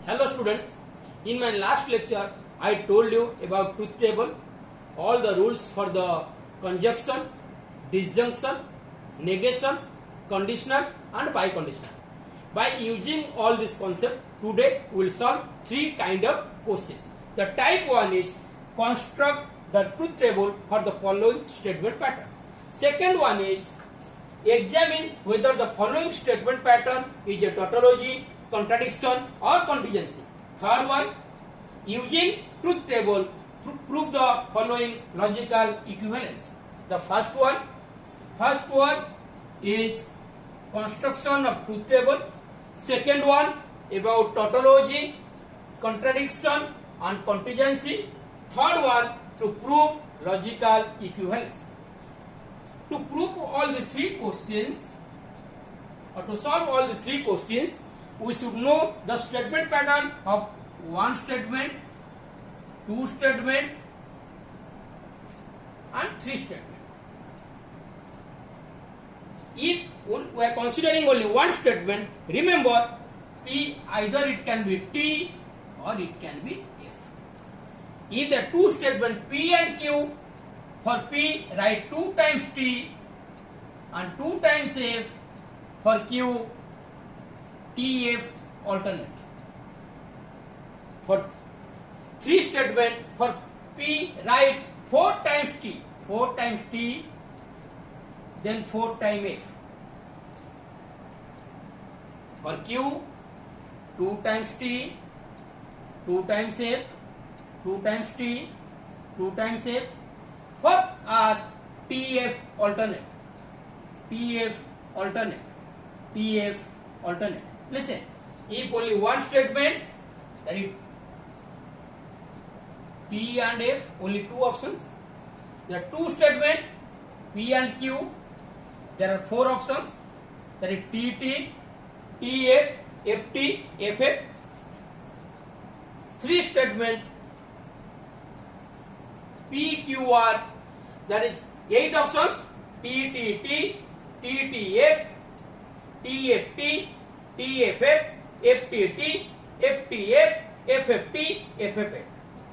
Hello students, in my last lecture I told you about truth table, all the rules for the conjunction, disjunction, negation, conditional and biconditional. By using all this concept, today we will solve three kind of questions. The type 1 is construct the truth table for the following statement pattern. Second one is examine whether the following statement pattern is a tautology, contradiction or contingency. Third one, using truth table prove the following logical equivalence. The first one is construction of truth table. Second one about tautology, contradiction and contingency. Third one to prove logical equivalence. To prove all these three questions or to solve all these three questions, we should know the statement pattern of one statement, two statement and three statement. If we are considering only one statement, remember P either it can be T or it can be F. If the two statement P and Q, for P write 2 times T and 2 times F, for Q TF alternate. For three statement, for P write 4 times T, then 4 times F. For Q 2 times T, 2 times F, 2 times T, 2 times F. For R TF alternate. Listen, if only one statement, that is P and F, only two options. There are two statements, P and Q, there are 4 options. That is TT, TF, FT, FF. Three statements, PQR, that is 8 options, TTT, TTF, TFT, TFF, FTT, FTF, FFT, FFF.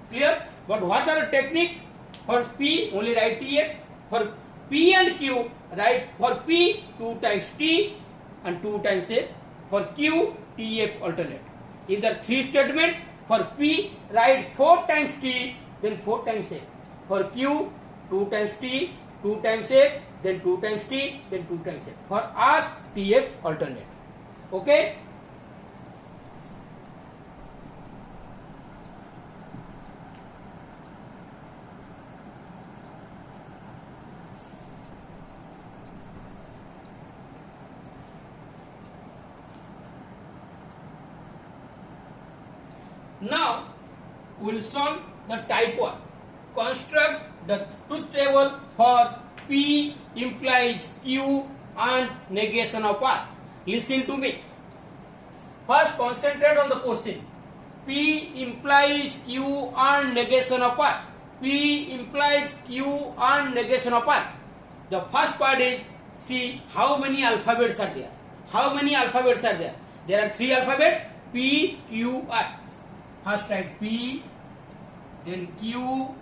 Clear? But what are the technique? For P only write TF. For P and Q write for P 2 times T and 2 times F. For Q TF alternate. If there are three statement, for P write 4 times T, then 4 times F. For Q 2 times T, 2 times F, then 2 times T, then 2 times F. For R TF alternate. Okay? Now we will solve the type 1. Construct the truth table for P implies Q and negation of R. Listen to me. First concentrate on the question. P implies Q and negation of R. P implies Q and negation of R. The first part is, see how many alphabets are there. How many alphabets are there? There are 3 alphabets, P, Q, R. First write P, then Q,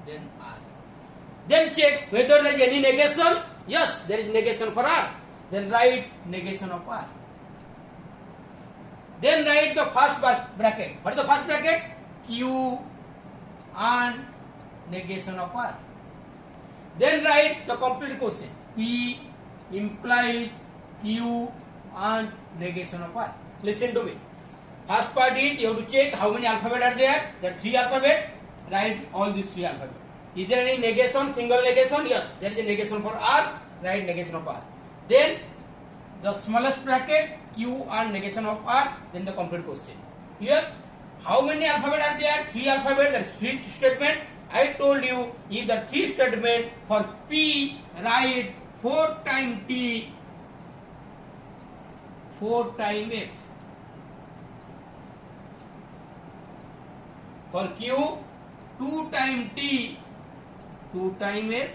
then R. Then check whether there is any negation. Yes, there is negation for R. Then write negation of R. Then write the first bracket. What is the first bracket? Q and negation of R. Then write the complete question. P implies Q and negation of R. Listen to me. First part is you have to check how many alphabets are there. There are 3 alphabets. Write all these 3 alphabets. Is there any negation, single negation? Yes, there is a negation for R. Write negation of R. Then the smallest bracket, Q and negation of R. Then the complete question. Here, how many alphabets are there? 3 alphabets. That is 3 statement. I told you if the 3 statement for P, write 4 times T, 4 times F. For Q, 2 times T, 2 times F,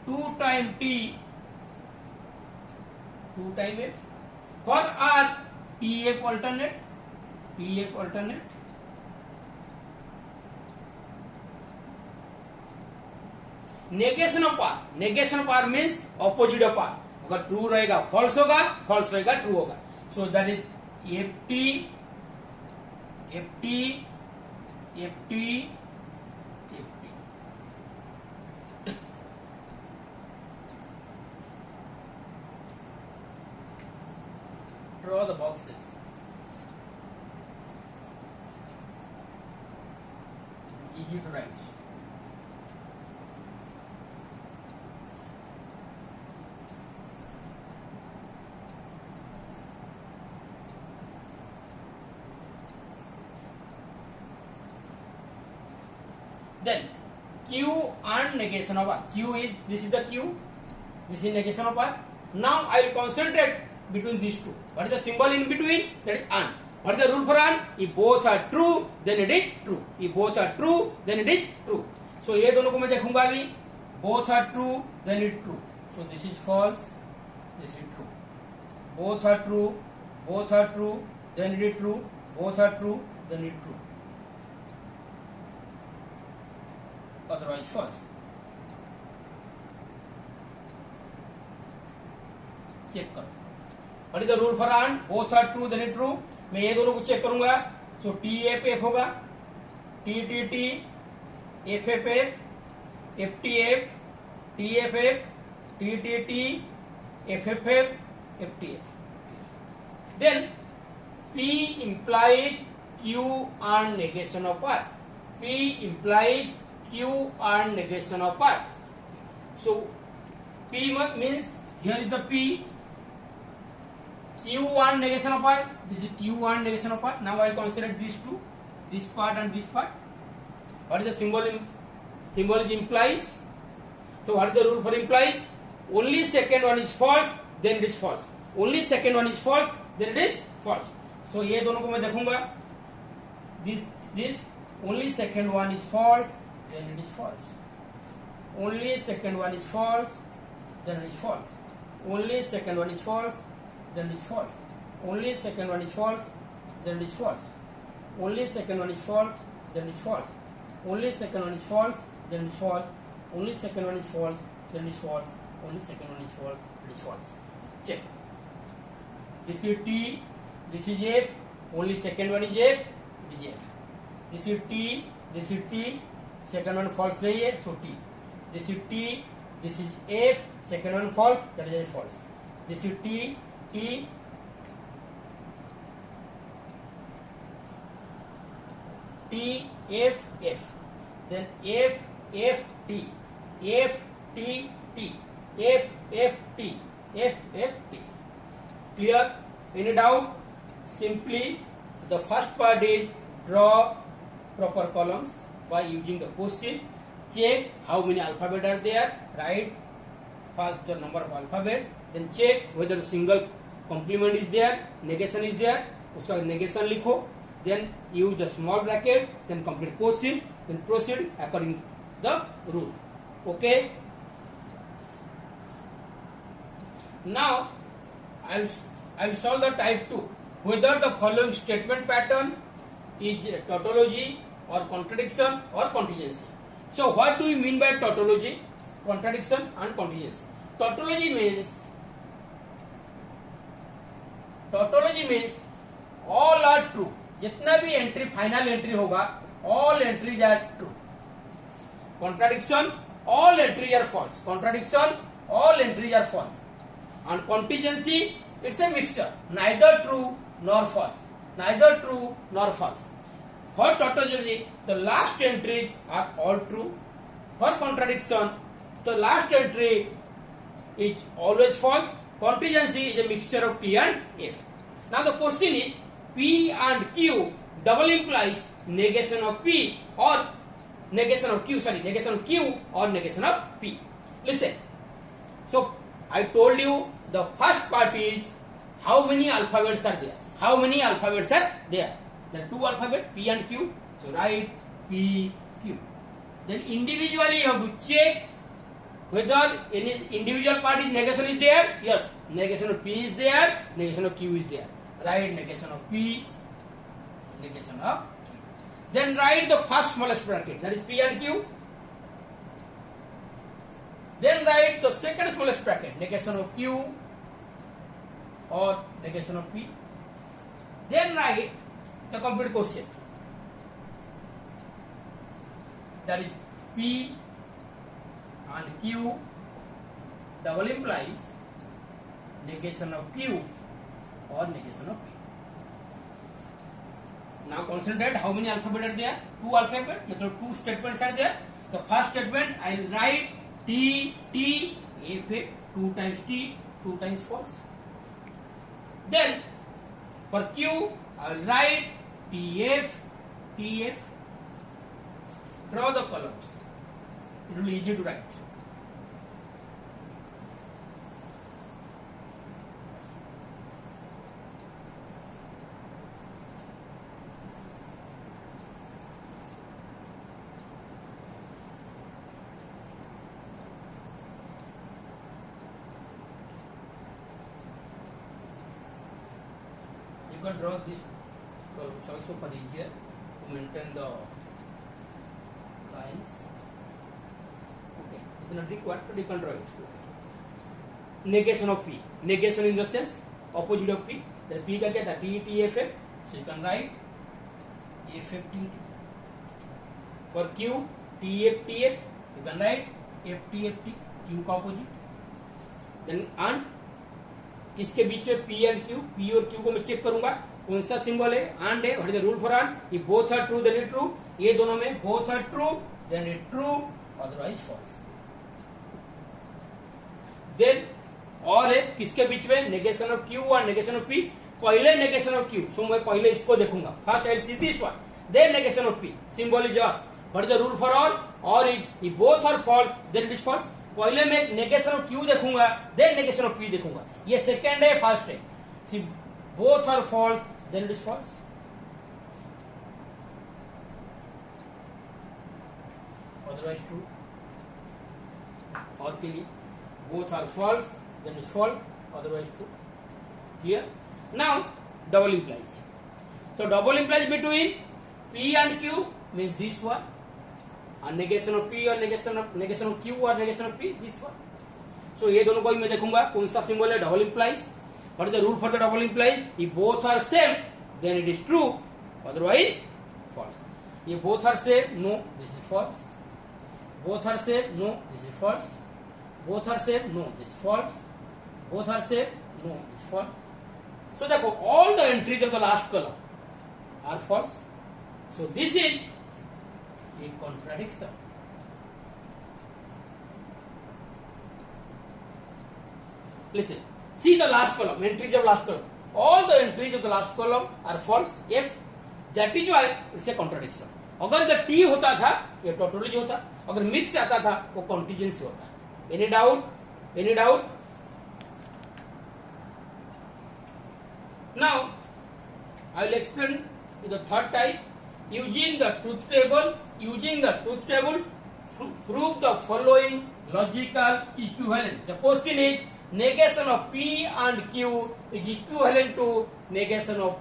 2 times T, 2 times F. For R, TF alternate. TF alternate. Negation of पार, negation of पार means opposite of पार. अगर true रहेगा false होगा, false रहेगा true होगा. So that is FT FT FT FT. Draw the boxes. Easy to write. Then Q and negation of R. Q is, this is the Q, this is negation of R. Now I will concentrate between these two. What is the symbol in between? That is AND. What is the rule for AND? If both are true, then it is true. If both are true, then it is true. So ये दोनों को मैं देखूंगा अभी. Both are true, then it is true. So this is false, this is true. Both are true, both are true, then it is true. Both are true, then it is true. Otherwise false. Check करो. What is the rule for AND? Both are true, then it true. मैं ये दोनों को check करूंगा. So TFF होगा, TTT, FFF, FTF, TFF, TTT, FFF, FTF. Then P implies Q and negation of R. P implies Q and negation of R. So P means here is the P. Q and negation of R. This is Q and negation of R. Now I will consider these two, this part and this part. What is the symbol? Symbol is implies. So what is the rule for implies? Only second one is false, then it is false. Only second one is false, then it is false. So ये दोनों को मैं देखूंगा. This only second one is false, then it is false. Only second one is false, then it is false. Only second one is false, then it is false. Only second one is false, then it is false. Only second one is false, then it is false. Only second one is false, then it is false. Only second one is false, then it is false. Only second one is false, it is false. Check. This is T, this is F. Only second one is F, it is F. This is T, this is T. Second one false नहीं है, so T. This is T, this is F. Second one false, that is false. This is T, T. T, F, F. Then F, F, T. F, T, T. F, F, T. F, F, T. Clear? Any doubt? Simply the first part is draw proper columns by using the question. Check how many alphabet are there. Write first the number of alphabet. Then check whether single complement is there, negation is there. उसका negation लिखो. Then use the small bracket. Then complete question. Then proceed according to the rule. Okay. Now I will solve the type 2. Whether the following statement pattern is tautology or contradiction or contingency. So what do we mean by tautology, contradiction and contingency? Tautology means all are true. जितना भी entry final entry होगा, all entries are true. Contradiction, all entries are false. Contradiction, all entries are false. And contingency, it's a mixture, neither true nor false. Neither true nor false. For tautology, the last entries are all true. For contradiction, the last entry is always false. Contingency is a mixture of T and F. Now the question is, P and Q double implies negation of P or negation of Q, negation of Q or negation of P. Listen. So I told you the first part is how many alphabets are there. How many alphabets are there? There are two alphabets, P and Q. So write P, Q. Then individually you have to check whether any individual part is negation is there. Yes, negation of P is there, negation of Q is there. Write negation of P, negation of Q. Then write the first smallest bracket, that is P and Q. Then write the second smallest bracket, negation of Q or negation of P. Then write the complete quotient, that is P and Q double implies negation of Q or negation of P. Now concentrate, how many alphabet are there? 2 alphabet, so 2 statements are there. The first statement I will write T, T, F, 2 times T, 2 times false. Then for Q I will write TF, TF. Draw the columns. It will be easy to write. You can draw this columns also for easier to maintain the lines. Okay, it's not required, but you can draw it. Okay. Negation of P. Negation in the sense opposite of P. Then P का क्या था? T, T, F, F. So you can write F, F, T, T. For Q, T, F, T, F. You can write F, T, F, T. Q का opposite. Then and किसके बीच में P and Q? P और Q को मैं check करूंगा कौन सा सिंबल है, and है. What is the rule for and? If both are true, then it true. ये दोनों में both are true, then it true, otherwise false. Then और है किसके बीच में? नेगेशन ऑफ Q और नेगेशन ऑफ P. पहले नेगेशन ऑफ Q, सो मैं पहले इसको देखूंगा. First I will see this one, then negation of P. Symbol is or. What is the rule for or? Or is if both are false then it is false. पहले मैं negation of Q देखूंगा, then negation of P देखूंगा. ये second है, first है. See both are false then it is false. Otherwise true. और के लिए both are false, then it's false, otherwise true. Clear? Now double implies. So double implies between P and Q means this one, and negation of P or negation of Q or negation of P this one. So ये दोनों को ही मैं देखूंगा कौन सा symbol है. double implies. What is the rule for the double implies? If both are same, then it is true, otherwise false. ये both are same, no, this is false. Both are same, no, this is false. Both are same, no, this is false. Both are same, no, this is false. So देखो all the entries of the last column are false. So this is a contradiction. Listen, see the last column, entries of last column. All the entries of the last column are false. If that is why it's a contradiction. अगर इधर T होता था ये tautology होता, अगर mix आता था वो कॉन्टिजेंसी होता. Any doubt? Any doubt? Now I will explain the third type. Using the truth table prove the following logical equivalence. The question is negation of P and Q is equivalent to negation of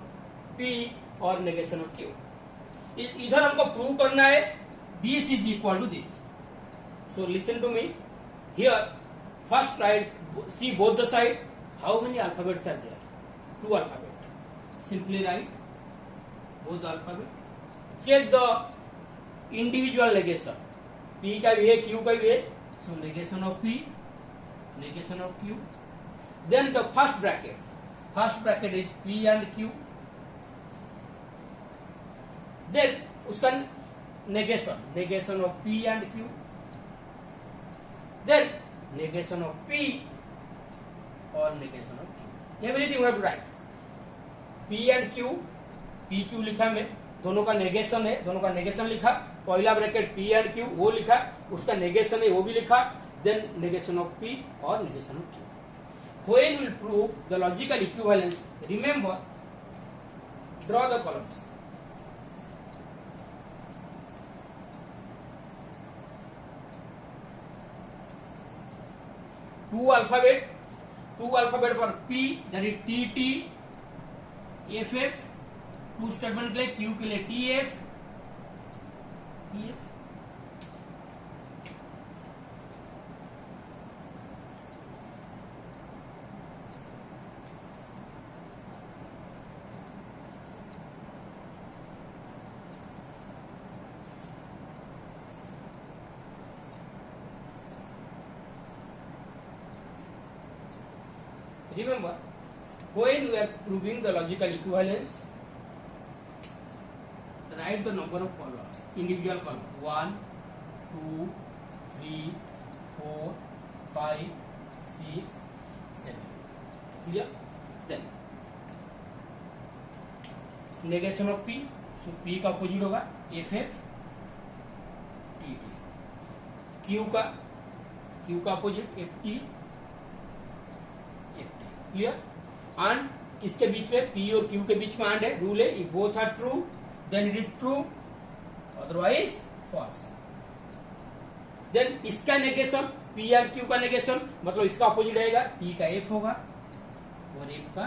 P or negation of Q. इधर हमको prove करना है this is equal to this. So listen to me. Here first write, see both the side. How many alphabets are there? 2 alphabets. Simply write both the alphabet. Check the individual negation. P का भी है, Q का भी है. So negation of P, negation of Q. Then the first bracket is P and Q. Then उसका negation of P and Q. Then negation of P or negation of Q. Everything we have to write. P and Q, PQ लिखा मैं, दोनों का negation है, दोनों का negation लिखा. पहला ब्रैकेट P and Q वो लिखा, उसका नेगेशन है वो भी लिखा. Then negation of P or negation of Q. When we will prove the logical equivalence, remember, draw the columns. Two alphabet for P, that is TT, FF, true statement के लिए Q के लिए TF Remember, when we are proving the logical equivalence, write the number of columns, individual column 1, 2, 3, 4, 5, 6, 7. Clear? Then negation of P, so P का opposite होगा FF TT. Q का opposite FT clear. And इसके बीच में P और Q के बीच में and है, rule है if both are true then it is true, otherwise false. Then इसका नेगेशन P और Q का नेगेशन मतलब इसका अपोजिट रहेगा, P का F होगा और F का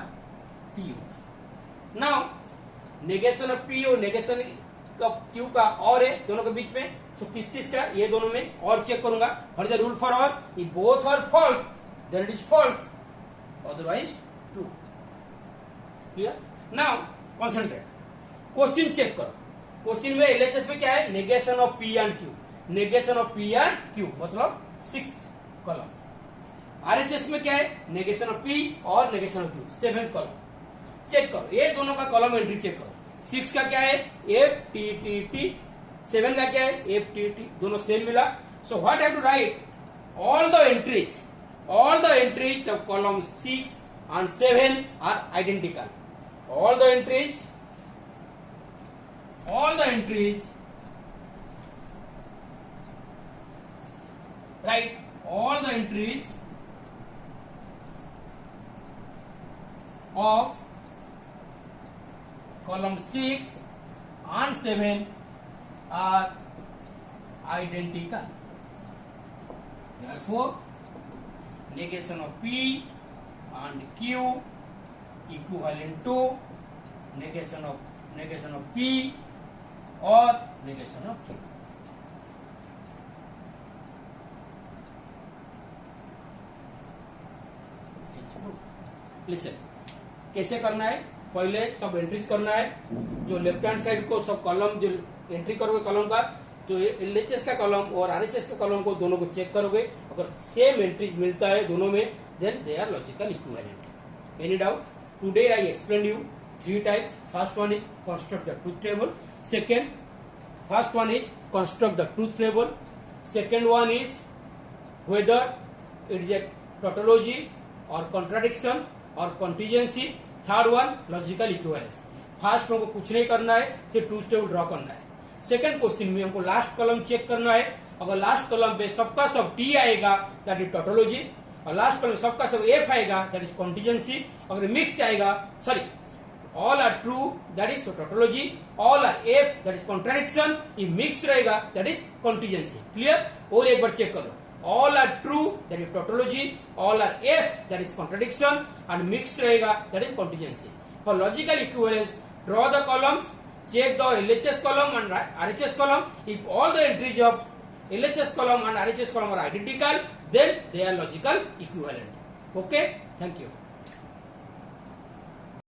T होगा. नाउ नेगेशन ऑफ P और नेगेशन ऑफ Q का और है दोनों के बीच में, तो किस किस का ये दोनों में और चेक करूंगा. और the rule for or if both are false then it is false, otherwise true. Clear? Now concentrate. Question check करो. क्वेश्चन में LHS में क्या है, negation of P and Q. Negation of P and Q मतलब 6th column. RHS में क्या है, negation of P और negation of Q 7th column. Check करो ये दोनों का कॉलम एंट्री चेक करो. 6 का क्या है FTTT, 7 का क्या है FTT, दोनों सेम मिला. So what have to write, all the entries of column 6 and 7 are identical. All the entries right, all the entries of column 6 and 7 are identical. Therefore negation of P and Q equivalent to negation of P or negation of Q. Listen, कैसे करना है, पहले सब entries करना है. जो left hand side को सब कॉलम जो एंट्री करोगे कॉलम का, तो LHS का कॉलम और RHS का कॉलम को दोनों को चेक करोगे. अगर सेम एंट्रीज मिलता है दोनों में, then they are logical equivalent. Any doubt? Today I explain you 3 types. First one is construct the truth table. First one is construct the truth table. Second one is whether it is a tautology or contradiction or contingency. Third one logical equivalence. फर्स्ट हमको कुछ नहीं करना है, सिर्फ truth table draw करना है. Second question में हमको लास्ट कॉलम चेक करना है. अगर लास्ट कॉलम पे सबका सब T आएगा दैट इज टोटोलॉजी, और लास्ट कॉलम सबका सब F आएगा दैट इज कॉन्टिजेंसी. अगर मिक्स आएगा, sorry all are true that is tautology, all are F that is contradiction, ये मिक्स रहेगा दैट इज कॉन्टिजेंसी. क्लियर? और एक बार चेक करो. All are true that is tautology, all are F that is contradiction and mix रहेगा that is contingency. For logical equivalence draw the columns, check the LHS column and RHS column. If all the entries of LHS column and RHS column are identical, then they are logical equivalent. Okay, thank you.